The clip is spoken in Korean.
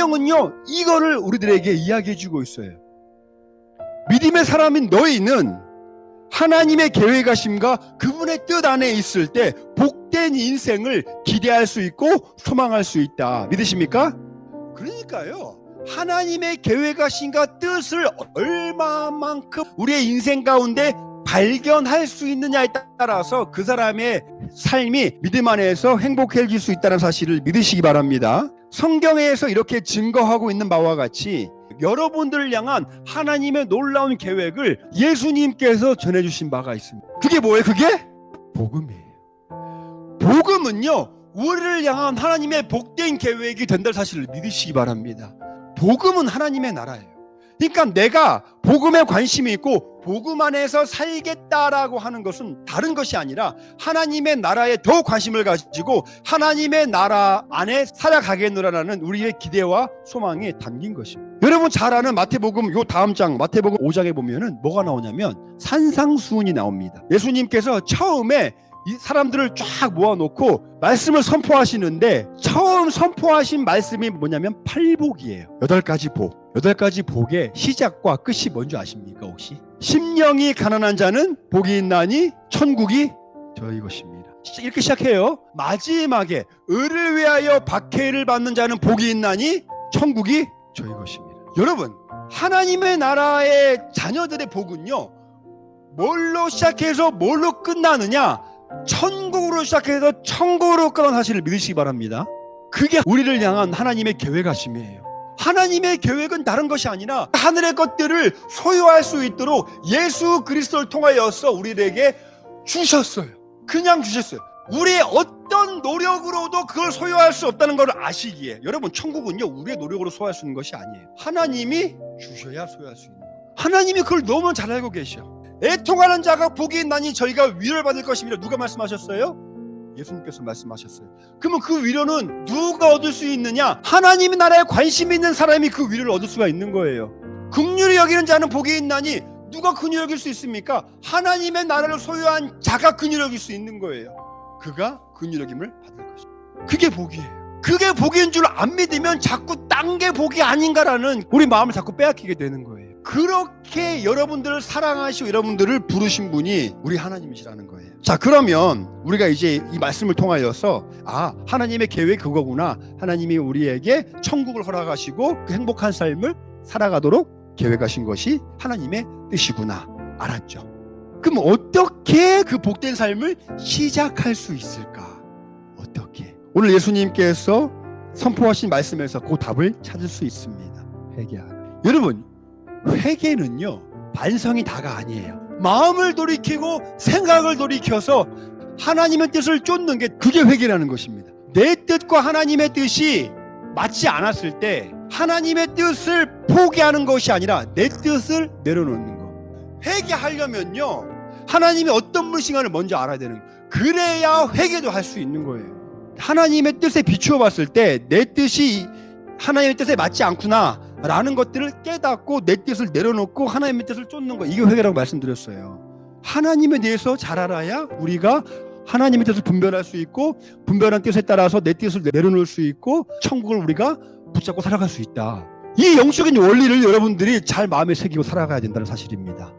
성경은요 이거를 우리들에게 이야기해 주고 있어요. 믿음의 사람인 너희는 하나님의 계획하심과 그분의 뜻 안에 있을 때 복된 인생을 기대할 수 있고 소망할 수 있다. 믿으십니까? 그러니까요, 하나님의 계획하심과 뜻을 얼마만큼 우리의 인생 가운데 발견할 수 있느냐에 따라서 그 사람의 삶이 믿음 안에서 행복해질 수 있다는 사실을 믿으시기 바랍니다. 성경에서 이렇게 증거하고 있는 바와 같이 여러분들을 향한 하나님의 놀라운 계획을 예수님께서 전해주신 바가 있습니다. 그게 뭐예요? 그게 복음이에요. 복음은요 우리를 향한 하나님의 복된 계획이 된다는 사실을 믿으시기 바랍니다. 복음은 하나님의 나라예요. 그러니까 내가 복음에 관심이 있고 복음 안에서 살겠다라고 하는 것은 다른 것이 아니라 하나님의 나라에 더 관심을 가지고 하나님의 나라 안에 살아가겠노라는 우리의 기대와 소망이 담긴 것입니다. 여러분 잘 아는 마태복음 요 다음 장 마태복음 5장에 보면은 뭐가 나오냐면 산상수훈이 나옵니다. 예수님께서 처음에 이 사람들을 쫙 모아놓고 말씀을 선포하시는데 처음 선포하신 말씀이 뭐냐면 팔복이에요. 8가지 복. 8가지 복의 시작과 끝이 뭔지 아십니까 혹시? 심령이 가난한 자는 복이 있나니 천국이 저희 것입니다. 이렇게 시작해요. 마지막에 을을 위하여 박해를 받는 자는 복이 있나니 천국이 저희 것입니다. 여러분 하나님의 나라의 자녀들의 복은요 뭘로 시작해서 뭘로 끝나느냐? 천국으로 시작해서 천국으로 끝나는 사실을 믿으시기 바랍니다. 그게 우리를 향한 하나님의 계획하심이에요. 하나님의 계획은 다른 것이 아니라 하늘의 것들을 소유할 수 있도록 예수 그리스도를 통하여서 우리에게 주셨어요. 그냥 주셨어요. 우리의 어떤 노력으로도 그걸 소유할 수 없다는 걸 아시기에 여러분 천국은요 우리의 노력으로 소유할 수 있는 것이 아니에요. 하나님이 주셔야 소유할 수 있는 거예요. 하나님이 그걸 너무 잘 알고 계셔. 애통하는 자가 복이 있나니 저희가 위로를 받을 것입니다. 누가 말씀하셨어요? 예수님께서 말씀하셨어요. 그러면 그 위로는 누가 얻을 수 있느냐? 하나님의 나라에 관심 있는 사람이 그 위로를 얻을 수가 있는 거예요. 긍휼히 여기는 자는 복이 있나니 누가 긍휼히 여길 수 있습니까? 하나님의 나라를 소유한 자가 긍휼히 여길 수 있는 거예요. 그가 긍휼히 여김을 받을 것입니다. 그게 복이에요. 그게 복인 줄 안 믿으면 자꾸 딴 게 복이 아닌가라는 우리 마음을 자꾸 빼앗기게 되는 거예요. 그렇게 여러분들을 사랑하시고 여러분들을 부르신 분이 우리 하나님이시라는 거예요. 자 그러면 우리가 이제 이 말씀을 통하여서 하나님의 계획이 그거구나. 하나님이 우리에게 천국을 허락하시고 그 행복한 삶을 살아가도록 계획하신 것이 하나님의 뜻이구나 알았죠. 그럼 어떻게 그 복된 삶을 시작할 수 있을까? 어떻게? 오늘 예수님께서 선포하신 말씀에서 그 답을 찾을 수 있습니다. 회개하라. 여러분 회개는요 반성이 다가 아니에요. 마음을 돌이키고 생각을 돌이켜서 하나님의 뜻을 쫓는 게 그게 회개라는 것입니다. 내 뜻과 하나님의 뜻이 맞지 않았을 때 하나님의 뜻을 포기하는 것이 아니라 내 뜻을 내려놓는 거. 회개하려면요 하나님이 어떤 분이신가를 먼저 알아야 되는 거예요. 그래야 회개도 할 수 있는 거예요. 하나님의 뜻에 비추어 봤을 때 내 뜻이 하나님의 뜻에 맞지 않구나 라는 것들을 깨닫고 내 뜻을 내려놓고 하나님의 뜻을 쫓는 거, 이게 회개라고 말씀드렸어요. 하나님에 대해서 잘 알아야 우리가 하나님의 뜻을 분별할 수 있고 분별한 뜻에 따라서 내 뜻을 내려놓을 수 있고 천국을 우리가 붙잡고 살아갈 수 있다. 이 영적인 원리를 여러분들이 잘 마음에 새기고 살아가야 된다는 사실입니다.